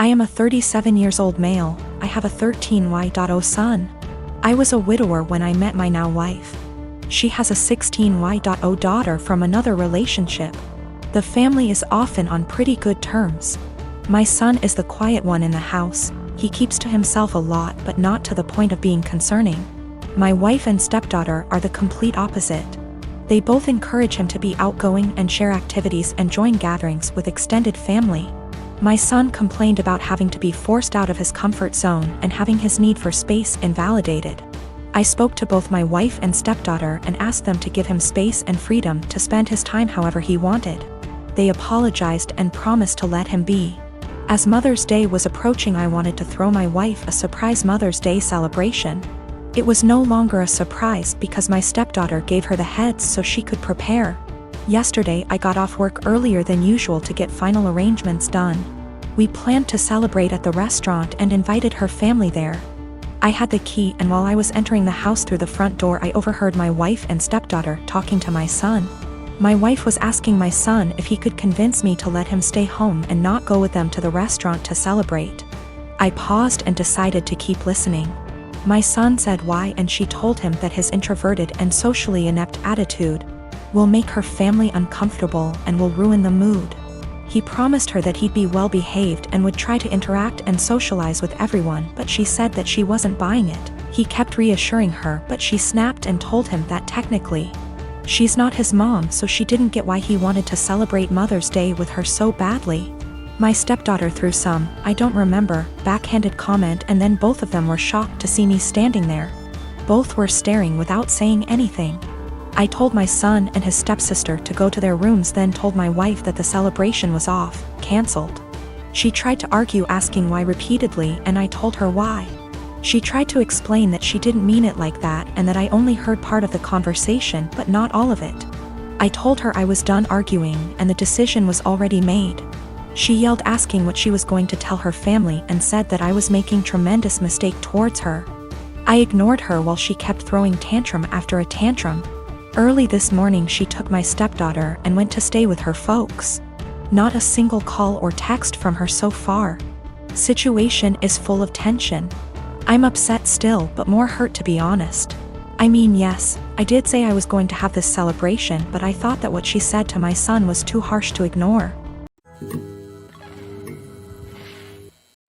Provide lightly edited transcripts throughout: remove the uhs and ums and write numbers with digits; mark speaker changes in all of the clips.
Speaker 1: I am a 37 years old male. I have a 13Y.0 son. I was a widower when I met my now wife. She has a 16Y.0 daughter from another relationship. The family is often on pretty good terms. My son is the quiet one in the house. He keeps to himself a lot, but not to the point of being concerning. My wife and stepdaughter are the complete opposite. They both encourage him to be outgoing and share activities and join gatherings with extended family. My son complained about having to be forced out of his comfort zone and having his need for space invalidated. I spoke to both my wife and stepdaughter and asked them to give him space and freedom to spend his time however he wanted. They apologized and promised to let him be. As Mother's Day was approaching, I wanted to throw my wife a surprise Mother's Day celebration. It was no longer a surprise because my stepdaughter gave her the heads so she could prepare. Yesterday I got off work earlier than usual to get final arrangements done. We planned to celebrate at the restaurant and invited her family there. I had the key, and while I was entering the house through the front door, I overheard my wife and stepdaughter talking to my son. My wife was asking my son if he could convince me to let him stay home and not go with them to the restaurant to celebrate. I paused and decided to keep listening. My son said why, and she told him that his introverted and socially inept attitude will make her family uncomfortable and will ruin the mood. He promised her that he'd be well behaved and would try to interact and socialize with everyone, but she said that she wasn't buying it. He kept reassuring her, but she snapped and told him that technically she's not his mom, so she didn't get why he wanted to celebrate Mother's Day with her so badly. My stepdaughter threw some, I don't remember, backhanded comment, and then both of them were shocked to see me standing there. Both were staring without saying anything. I told my son and his stepsister to go to their rooms, then told my wife that the celebration was off, cancelled. She tried to argue, asking why repeatedly, and I told her why. She tried to explain that she didn't mean it like that and that I only heard part of the conversation but not all of it. I told her I was done arguing and the decision was already made. She yelled, asking what she was going to tell her family, and said that I was making tremendous mistake towards her. I ignored her while she kept throwing tantrum after a tantrum. Early this morning she took my stepdaughter and went to stay with her folks. Not a single call or text from her so far. Situation is full of tension. I'm upset still, but more hurt, to be honest. I mean, yes, I did say I was going to have this celebration, but I thought that what she said to my son was too harsh to ignore.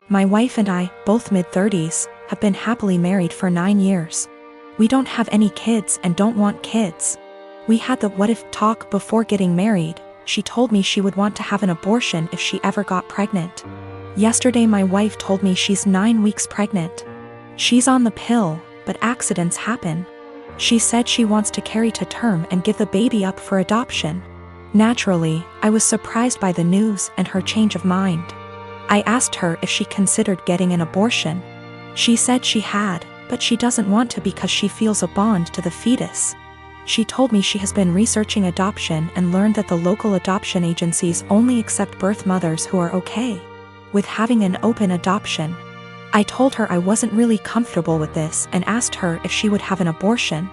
Speaker 1: My wife and I, both mid-30s, have been happily married for 9 years. We don't have any kids and don't want kids. We had the what-if talk before getting married. She told me she would want to have an abortion if she ever got pregnant. Yesterday my wife told me she's 9 weeks pregnant. She's on the pill, but accidents happen. She said she wants to carry to term and give the baby up for adoption. Naturally, I was surprised by the news and her change of mind. I asked her if she considered getting an abortion. She said she had, but she doesn't want to because she feels a bond to the fetus. She told me she has been researching adoption and learned that the local adoption agencies only accept birth mothers who are okay with having an open adoption. I told her I wasn't really comfortable with this and asked her if she would have an abortion.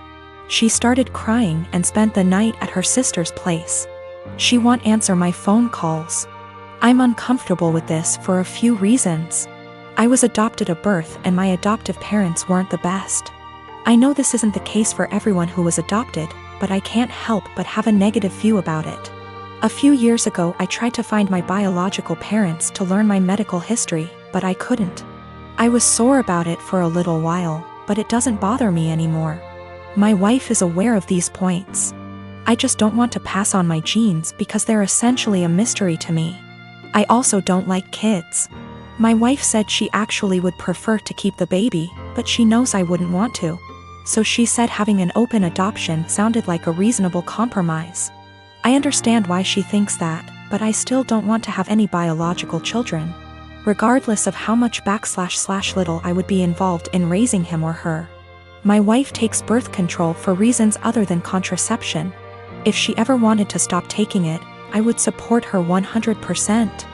Speaker 1: She started crying and spent the night at her sister's place. She won't answer my phone calls. I'm uncomfortable with this for a few reasons. I was adopted at birth and my adoptive parents weren't the best. I know this isn't the case for everyone who was adopted, but I can't help but have a negative view about it. A few years ago I tried to find my biological parents to learn my medical history, but I couldn't. I was sore about it for a little while, but it doesn't bother me anymore. My wife is aware of these points. I just don't want to pass on my genes because they're essentially a mystery to me. I also don't like kids. My wife said she actually would prefer to keep the baby, but she knows I wouldn't want to. So she said having an open adoption sounded like a reasonable compromise. I understand why she thinks that, but I still don't want to have any biological children, regardless of how much / little I would be involved in raising him or her. My wife takes birth control for reasons other than contraception. If she ever wanted to stop taking it, I would support her 100%.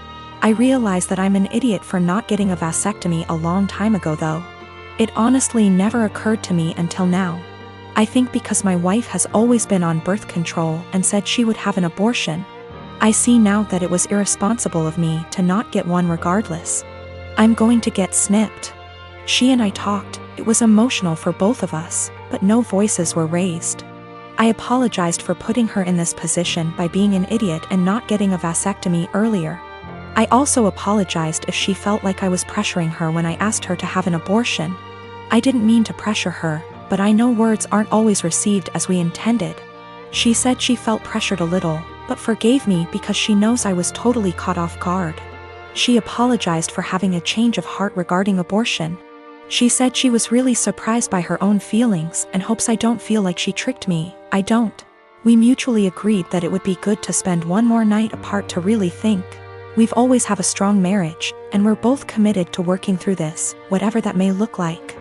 Speaker 1: I realize that I'm an idiot for not getting a vasectomy a long time ago though. It honestly never occurred to me until now. I think because my wife has always been on birth control and said she would have an abortion, I see now that it was irresponsible of me to not get one regardless. I'm going to get snipped. She and I talked. It was emotional for both of us, but no voices were raised. I apologized for putting her in this position by being an idiot and not getting a vasectomy earlier. I also apologized if she felt like I was pressuring her when I asked her to have an abortion. I didn't mean to pressure her, but I know words aren't always received as we intended. She said she felt pressured a little, but forgave me because she knows I was totally caught off guard. She apologized for having a change of heart regarding abortion. She said she was really surprised by her own feelings and hopes I don't feel like she tricked me. I don't. We mutually agreed that it would be good to spend one more night apart to really think. We've always have a strong marriage, and we're both committed to working through this, whatever that may look like.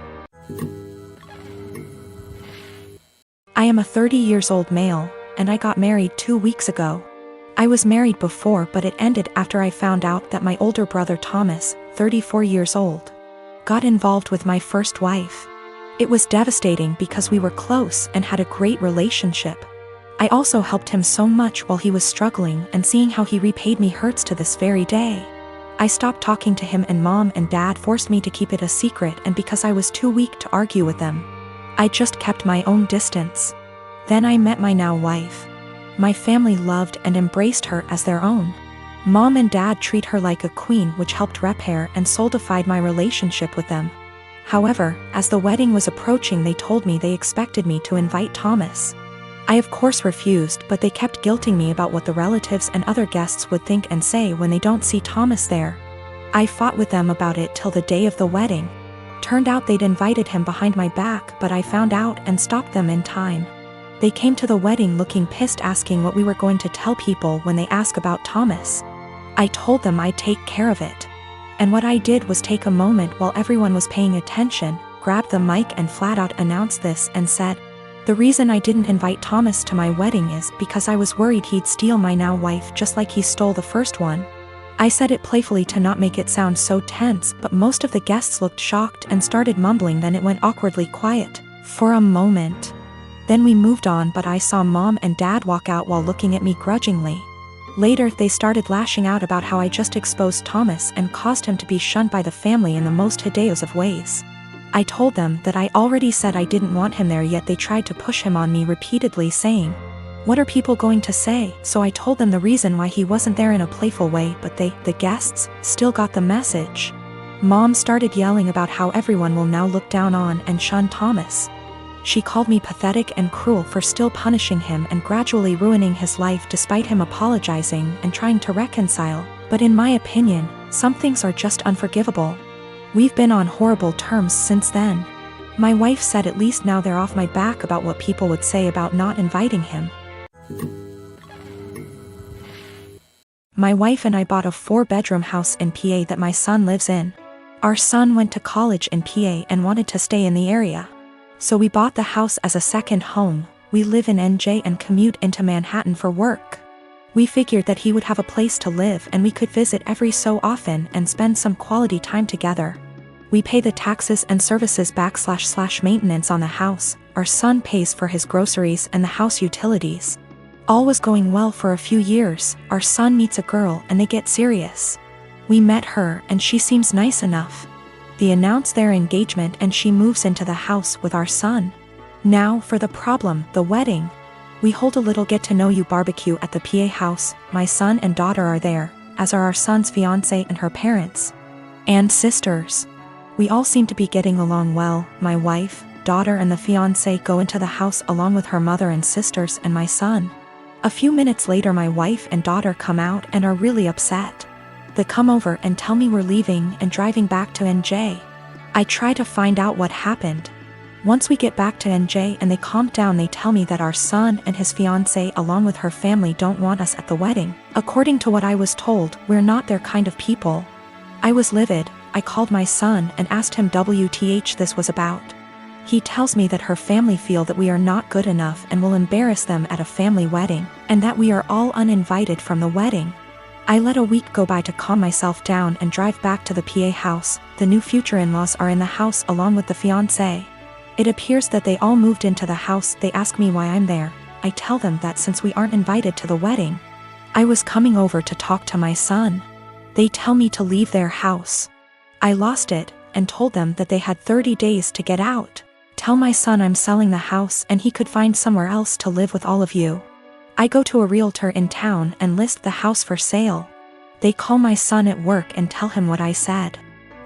Speaker 1: I am a 30-year-old male, and I got married 2 weeks ago. I was married before, but it ended after I found out that my older brother Thomas, 34 years old, got involved with my first wife. It was devastating because we were close and had a great relationship. I also helped him so much while he was struggling, and seeing how he repaid me hurts to this very day. I stopped talking to him, and Mom and Dad forced me to keep it a secret, and because I was too weak to argue with them, I just kept my own distance. Then I met my now wife. My family loved and embraced her as their own. Mom and Dad treat her like a queen, which helped repair and solidified my relationship with them. However, as the wedding was approaching, they told me they expected me to invite Thomas. I of course refused, but they kept guilting me about what the relatives and other guests would think and say when they don't see Thomas there. I fought with them about it till the day of the wedding. Turned out they'd invited him behind my back, but I found out and stopped them in time. They came to the wedding looking pissed, asking what we were going to tell people when they ask about Thomas. I told them I'd take care of it. And what I did was take a moment while everyone was paying attention, grabbed the mic and flat out announced this and said, "The reason I didn't invite Thomas to my wedding is because I was worried he'd steal my now wife just like he stole the first one." I said it playfully to not make it sound so tense, but most of the guests looked shocked and started mumbling. Then it went awkwardly quiet for a moment. Then we moved on, but I saw Mom and Dad walk out while looking at me grudgingly. Later they started lashing out about how I just exposed Thomas and caused him to be shunned by the family in the most hideous of ways. I told them that I already said I didn't want him there, yet they tried to push him on me repeatedly, saying, "What are people going to say?" So I told them the reason why he wasn't there in a playful way, but they, the guests, still got the message. Mom started yelling about how everyone will now look down on and shun Thomas. She called me pathetic and cruel for still punishing him and gradually ruining his life despite him apologizing and trying to reconcile, but in my opinion, some things are just unforgivable. We've been on horrible terms since then. My wife said at least now they're off my back about what people would say about not inviting him. My wife and I bought a 4-bedroom house in PA that my son lives in. Our son went to college in PA and wanted to stay in the area. So we bought the house as a second home. We live in NJ and commute into Manhattan for work. We figured that he would have a place to live and we could visit every so often and spend some quality time together. We pay the taxes and services / maintenance on the house. Our son pays for his groceries and the house utilities. All was going well for a few years. Our son meets a girl and they get serious. We met her and she seems nice enough. They announce their engagement and she moves into the house with our son. Now for the problem, the wedding. We hold a little get-to-know-you barbecue at the PA house. My son and daughter are there, as are our son's fiancé and her parents. And sisters. We all seem to be getting along well. My wife, daughter and the fiancé go into the house along with her mother and sisters and my son. A few minutes later my wife and daughter come out and are really upset. They come over and tell me we're leaving and driving back to NJ. I try to find out what happened. Once we get back to NJ and they calm down, they tell me that our son and his fiancée along with her family don't want us at the wedding. According to what I was told, we're not their kind of people. I was livid. I called my son and asked him WTH this was about. He tells me that her family feel that we are not good enough and will embarrass them at a family wedding, and that we are all uninvited from the wedding. I let a week go by to calm myself down and drive back to the PA house. The new future in-laws are in the house along with the fiancé. It appears that they all moved into the house. They ask me why I'm there. I tell them that since we aren't invited to the wedding, I was coming over to talk to my son. They tell me to leave their house. I lost it and told them that they had 30 days to get out. Tell my son I'm selling the house and he could find somewhere else to live with all of you. I go to a realtor in town and list the house for sale. They call my son at work and tell him what I said.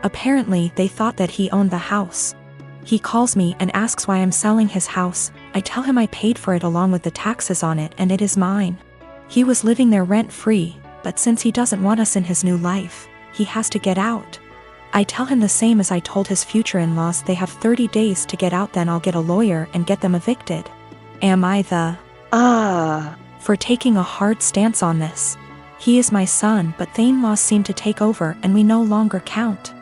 Speaker 1: Apparently they thought that he owned the house. He calls me and asks why I'm selling his house. I tell him I paid for it along with the taxes on it and it is mine. He was living there rent-free, but since he doesn't want us in his new life, he has to get out. I tell him the same as I told his future in-laws, they have 30 days to get out, then I'll get a lawyer and get them evicted. Am I the for taking a hard stance on this? He is my son, but the in-laws seem to take over and we no longer count.